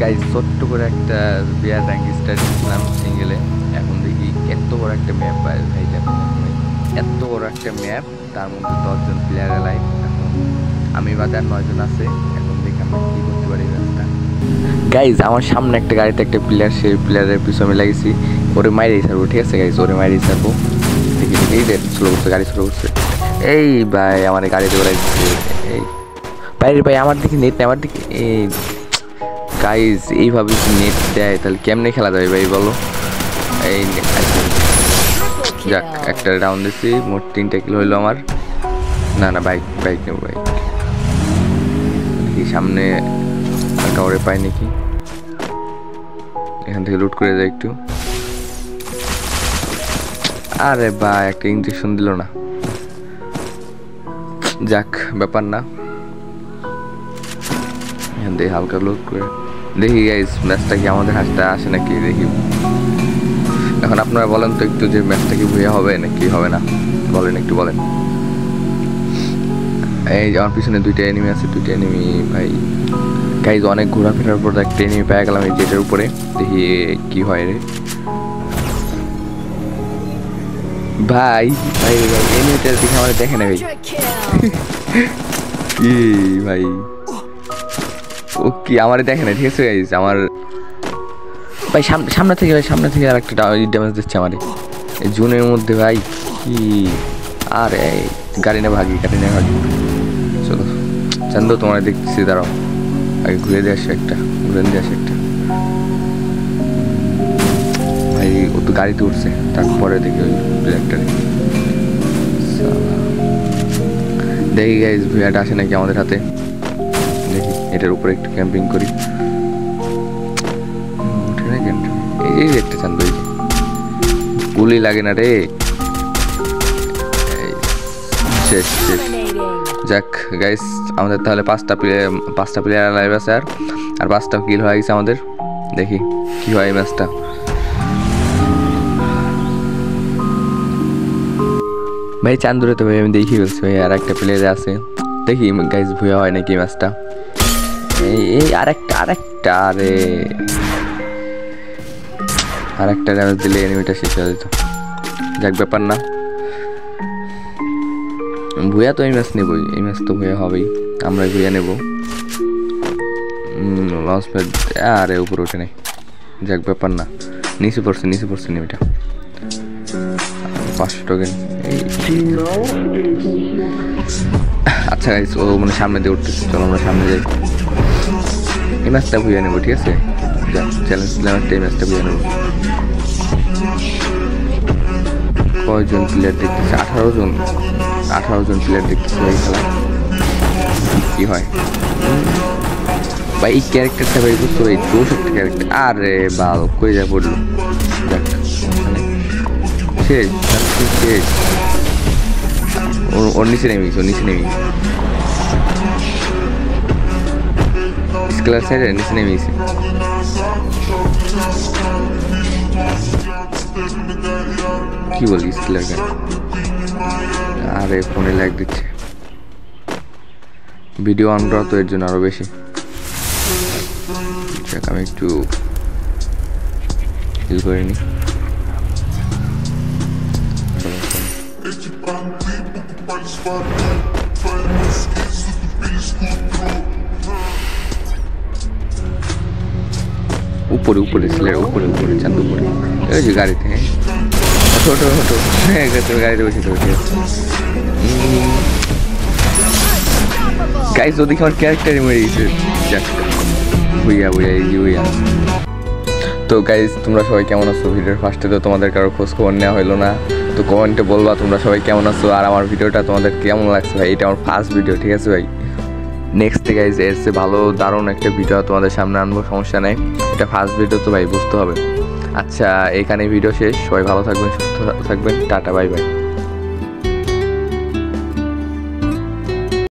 Guys ছোট্ট করে একটা বিয়ার র্যাঙ্ক স্টার্ট দিয়েছিলাম সিঙ্গেলে। এখন দেখি এত বড় একটা ম্যাপ ভাই, দেখো এত বড় একটা ম্যাপ, তার মধ্যে 10জন প্লেয়ার লাইভ। এখন আমি বাদে আর 9জন আছে। এখন দেখি আমরা কী করতে পারি ম্যাচটা। গাইজ আমার সামনে একটা গাড়িতে একটা প্লেয়ার, সেই প্লেয়ারের পিছনে আমি লাগিয়েছি, ওরে মাইরেই ছাড়বো। ঠিক আছে গাইজ, ওরে মাইরেই ছাড়বো। দেখি এই স্লো করছে, গাড়ি স্লো করছে। এই ভাই আমার গাড়িতে ওরা এই বাইরে ভাই, আমার দিকে নেট নেই, আমার দিকে এই গাইজ এইভাবে নেট দেয় তাহলে কেমনে খেলা যাবে ভাই বলো। এই যাক একটা রাউন্ড দিচ্ছি, মোট 3টা কিল হইলো আমার। না বাইক নেবো, বাইক। সামনে কাউরে পাই নাকি, এখান থেকে লুট করে যায় একটু। আরে ভাই একটা ইঞ্জেকশন দিল না, যাক ব্যাপার না। এখান থেকে হালকা লুট করে দেখি গাইজ ম্যাচটা কি আমাদের হাতটা আসে নাকি দেখি। এখন আপনারা বলেন তো একটু যে ম্যাচটা কি ভুয়া হবে নাকি হবে না, বলেন একটু বলেন। এই আমার পিছনে 2টা এনিমি আছে, 2টা এনিমি ভাই। গাইজ অনেক ঘোরাফেরার পর একটা এনিমি পেয়ে গেলাম এই জেটের উপরে, দেখি কি হয় রে ভাই। ভাই এনিমিটার দিকে আমাদের দেখে না ভাই। কি ভাই ও কি আমারে দেখে না, ঠিক আছে গাইজ। আমার ভাই সামনে থেকে আর একটা ড্যামেজ দিচ্ছে আমার এই জুনের মধ্যে ভাই। কি আরে গাড়ি না ভাগি চলো চান্দু, তোমার দেখতেছি, দাঁড়াও আগে ঘুরে দিয়ে আসে একটা ভাই। ও তো গাড়িতে উঠছে, তারপরে দেখি ওই প্লেয়ারটা দেখি গাইজ ভিড়াটা আসে নাকি আমাদের হাতে। দেখি এটার উপরে একটু ক্যাম্পিং করি। এই দেখতে চান ভাই, গুলি লাগে না রে। শেষ। যাক গাইস আমাদের তাহলে 5টা প্লেয়ার লাইভ আছে, আর 5টা কিল হয়ে গেছে আমাদের। দেখি কি হয় ম্যাচটা। ভাই চান্দুরে তো ভাই আমি দেখি বলছি ভাই, আর একটা প্লেয়ার আছে, দেখি গাইস ভুয়া হয় নাকি ম্যাচটা। এই আরেকটা আরে আরেকটা ড্যামেজ দিলে এনিমিটা শেষ হয়ে যেত। যাক ব্যাপার না, ভুয়া তো এই ম্যাচ নেবই, এই ম্যাচ তো ভুয়া হবেই, আমরা ভুয়া নেব। লঞ্চ প্যাড আরে উপরে ওঠে নেই, যাক ব্যাপার না। নিচে পড়ছে এনিমিটা। 500 টোকেন। আচ্ছা গাইস ও মানে সামনে দিয়ে উঠতেছে, চলো আমরা সামনে যাই। এই ম্যাচটা ভুয়া নেবো, ঠিক আছে। চ্যালেঞ্জ ম্যাচটা এই ম্যাচটা ভুয়া নেবো। কয়জন প্লেয়ার দেখতেছে? 18 জন প্লেয়ার দেখতেছে এই খেলা। কি হয় ভাই এই ক্যারেক্টারটা ভাই, বুঝতে ভাই 64 ক্যারেক্টার। আরে বাল কই যা পড়লো, যাক শেষ। ওর নিচে নেমেছে, স্কেলার সাইডে নিচে নেমেছে। কি বলি স্কেলার কেন? আরে ফোনে ল্যাগ দিচ্ছে, ভিডিও অন করা তো এর জন্য আরো বেশি। আমি একটু হিল করে নি। উপরে চান্দু উপরে, ওই যে গাড়িতে। ছোট গাড়িতে বসে তো গাইস ওদিকে আমার ক্যারেক্টারই মরে গেছে। বুইয়া তো গাইস তোমরা সবাই কেমন আছো? ভিডিওর ফার্স্টে তো তোমাদের কারো খোঁজ খবর নেওয়া হলো না, তো কমেন্টে বলবা তোমরা সবাই কেমন আছো, আর আমার ভিডিওটা তোমাদের কেমন লাগছে ভাই। এটা আমার ফার্স্ট ভিডিও, ঠিক আছে ভাই। নেক্সট গাইস এর চেয়ে ভালো দারুণ একটা ভিডিও তোমাদের সামনে আনবো, সমস্যা নেই। এটা ফার্স্ট ভিডিও তো ভাই, বুঝতে হবে। আচ্ছা এখানে ভিডিও শেষ, সবাই ভালো থাকবেন, সুস্থ থাকবেন, টাটা বাই বাই।